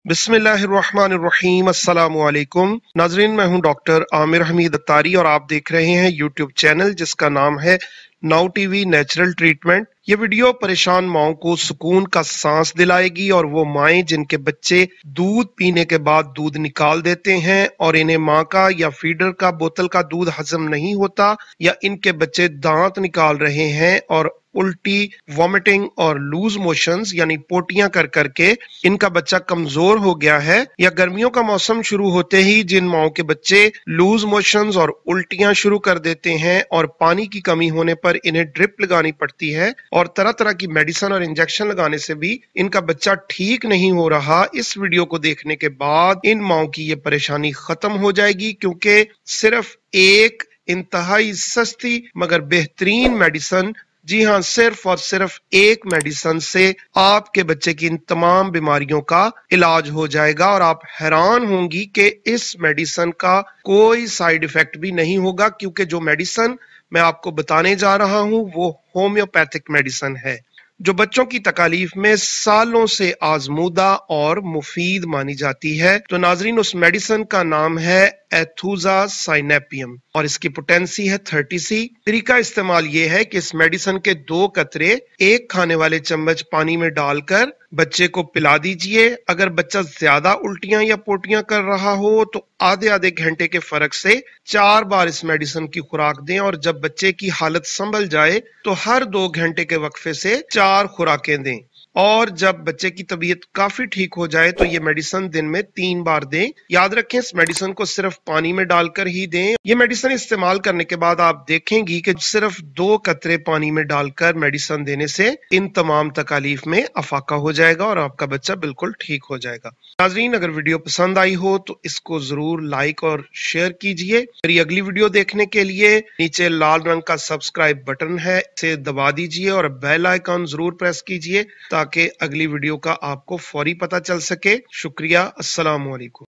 बिस्मिल्लाहिर्रहमानिर्रहीम। अस्सलाम वालेकुम नाजरीन, मैं हूं डॉक्टर आमिर हमीद अत्तारी और आप देख रहे हैं यूट्यूब चैनल जिसका नाम है नाउ टीवी नेचुरल ट्रीटमेंट। ये वीडियो परेशान माओं को सुकून का सांस दिलाएगी और वो माएं जिनके बच्चे दूध पीने के बाद दूध निकाल देते हैं और इन्हें माँ का या फीडर का बोतल का दूध हजम नहीं होता, या इनके बच्चे दांत निकाल रहे हैं और उल्टी, वॉमिटिंग और लूज मोशंस यानी पोटियां कर करके इनका बच्चा कमजोर हो गया है, या गर्मियों का मौसम शुरू होते ही जिन माओं के बच्चे लूज मोशंस और उल्टियां शुरू कर देते हैं और पानी की कमी होने पर इन्हें ड्रिप लगानी पड़ती है और तरह तरह की मेडिसिन और इंजेक्शन लगाने से भी इनका बच्चा ठीक नहीं हो रहा। इस वीडियो को देखने के बाद इन माओं की ये परेशानी खत्म हो जाएगी, क्योंकि सिर्फ एक इंतहाई सस्ती मगर बेहतरीन मेडिसिन, जी हाँ, सिर्फ और सिर्फ एक मेडिसिन से आपके बच्चे की इन तमाम बीमारियों का इलाज हो जाएगा और आप हैरान होंगी कि इस मेडिसिन का कोई साइड इफेक्ट भी नहीं होगा, क्योंकि जो मेडिसिन मैं आपको बताने जा रहा हूं वो होम्योपैथिक मेडिसिन है जो बच्चों की तकालीफ में सालों से आजमूदा और मुफीद मानी जाती है। तो नाजरीन, उस मेडिसिन का नाम है एथुजासाइनेपियम और इसकी पोटेंसी है 30C। तरीका इस्तेमाल ये है कि इस मेडिसिन के 2 कतरे एक खाने वाले चम्मच पानी में डालकर बच्चे को पिला दीजिए। अगर बच्चा ज्यादा उल्टियां या पोटियां कर रहा हो तो आधे आधे घंटे के फर्क से 4 बार इस मेडिसिन की खुराक दें, और जब बच्चे की हालत संभल जाए तो हर 2 घंटे के वक्फे से 4 खुराकें दें, और जब बच्चे की तबीयत काफी ठीक हो जाए तो ये मेडिसिन दिन में 3 बार दें। याद रखें, इस मेडिसिन को सिर्फ पानी में डालकर ही दें। ये मेडिसिन इस्तेमाल करने के बाद आप देखेंगी कि सिर्फ 2 कतरे पानी में डालकर मेडिसिन देने से इन तमाम तकालीफ में अफाका हो जाएगा और आपका बच्चा बिल्कुल ठीक हो जाएगा। नाजरीन, अगर वीडियो पसंद आई हो तो इसको जरूर लाइक और शेयर कीजिए। मेरी अगली वीडियो देखने के लिए नीचे लाल रंग का सब्सक्राइब बटन है, इसे दबा दीजिए और बेल आइकन जरूर प्रेस कीजिए ताकि अगली वीडियो का आपको फौरी पता चल सके। शुक्रिया। अस्सलाम वालेकुम।